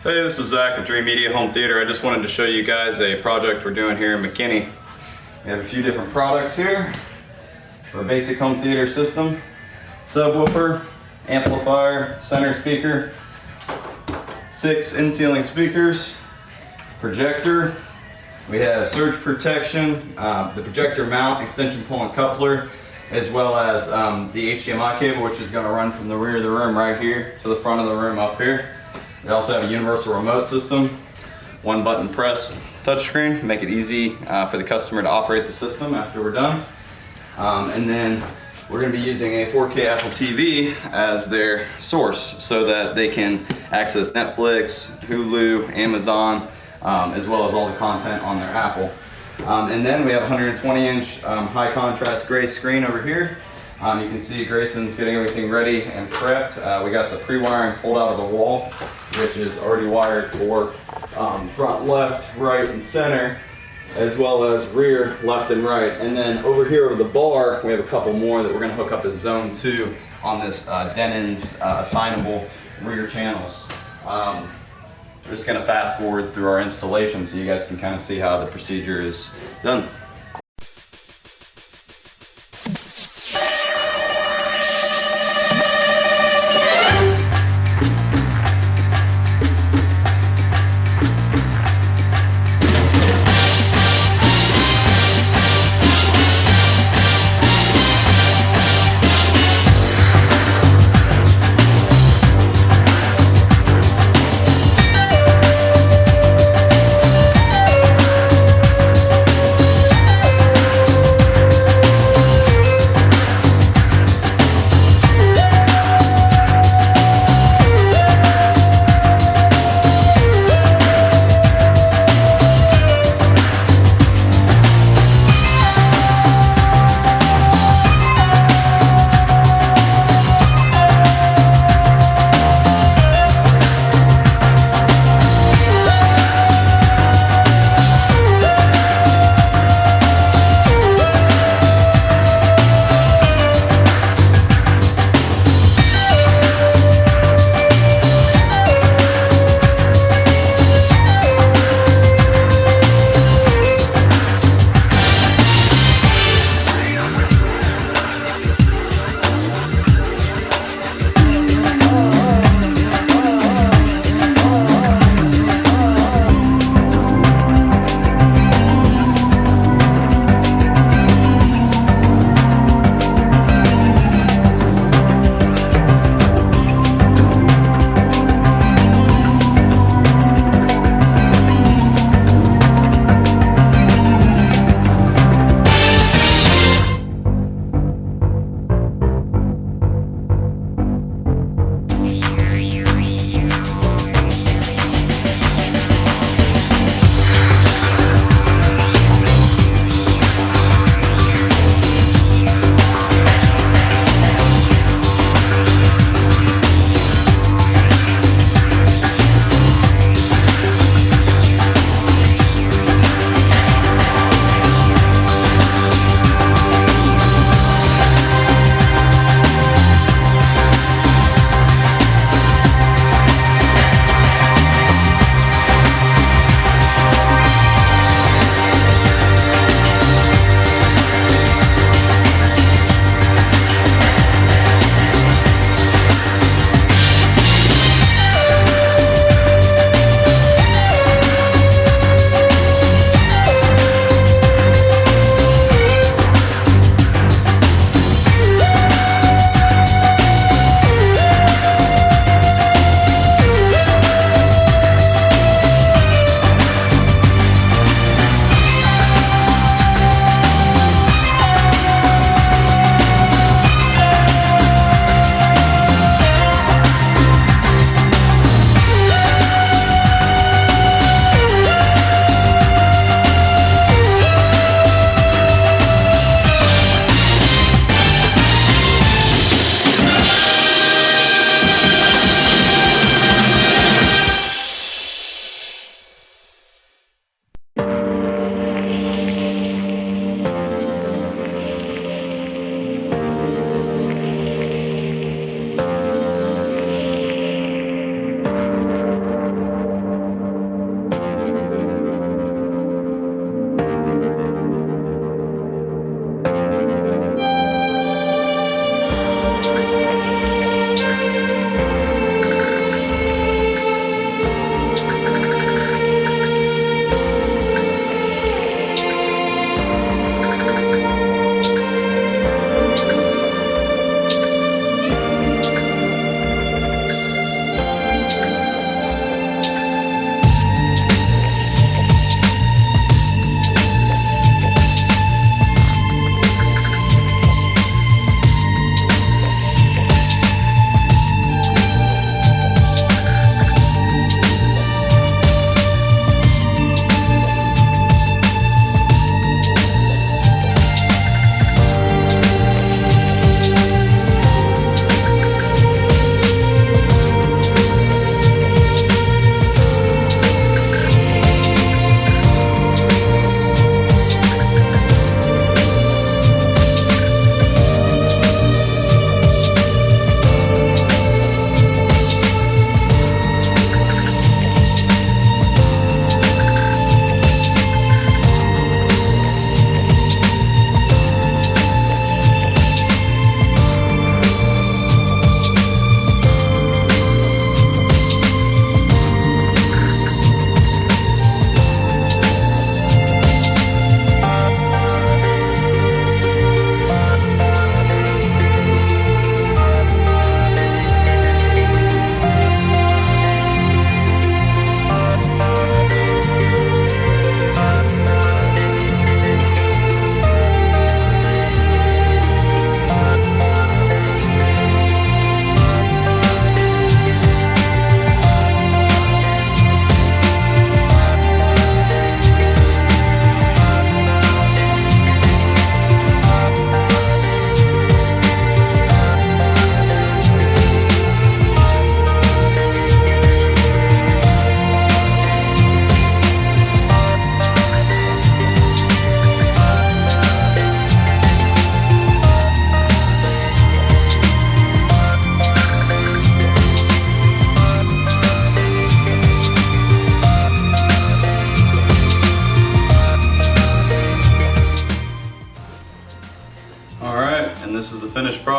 Hey, this is Zach with Dreamedia Home Theater. I just wanted to show you guys a project we're doing here in McKinney. We have a few different products here for a basic home theater system. Subwoofer, amplifier, center speaker, 6 in-ceiling speakers, projector. We have surge protection, the projector mount, extension pole and coupler, as well as the HDMI cable, which is going to run from the rear of the room right here to the front of the room up here. We also have a universal remote system, 1 button press touchscreen, make it easy for the customer to operate the system after we're done. And then we're going to be using a 4K Apple TV as their source so that they can access Netflix, Hulu, Amazon, as well as all the content on their Apple. And then we have a 120-inch high contrast gray screen over here. You can see Grayson's getting everything ready and prepped. We got the pre-wiring pulled out of the wall, which is already wired for front left, right, and center, as well as rear left and right. And then over here over the bar, we have a couple more that we're going to hook up as zone 2 on this Denon's assignable rear channels. We're just going to fast forward through our installation so you guys can kind of see how the procedure is done.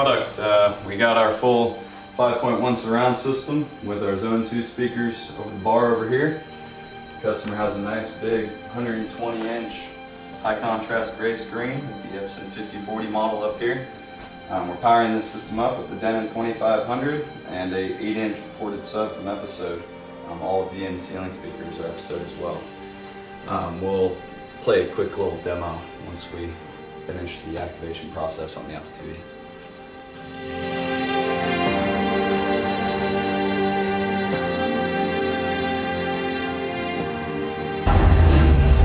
product. We got our full 5.1 surround system with our Zone 2 speakers over the bar over here. The customer has a nice big 120-inch high contrast gray screen with the Epson 5040 model up here. We're powering this system up with the Denon 2500 and a 8-inch ported sub from Episode. All of the in-ceiling speakers are Episode as well. We'll play a quick little demo once we finish the activation process on the Apple TV.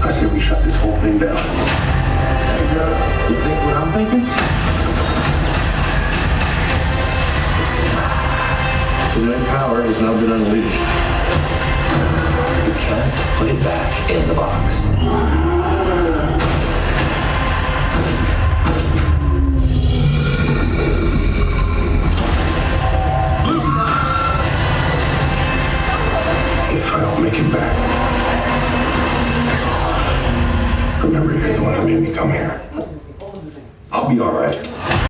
I say we shut this whole thing down. You think what I'm thinking? The main power has now been unleashed. You can't put it back in the box.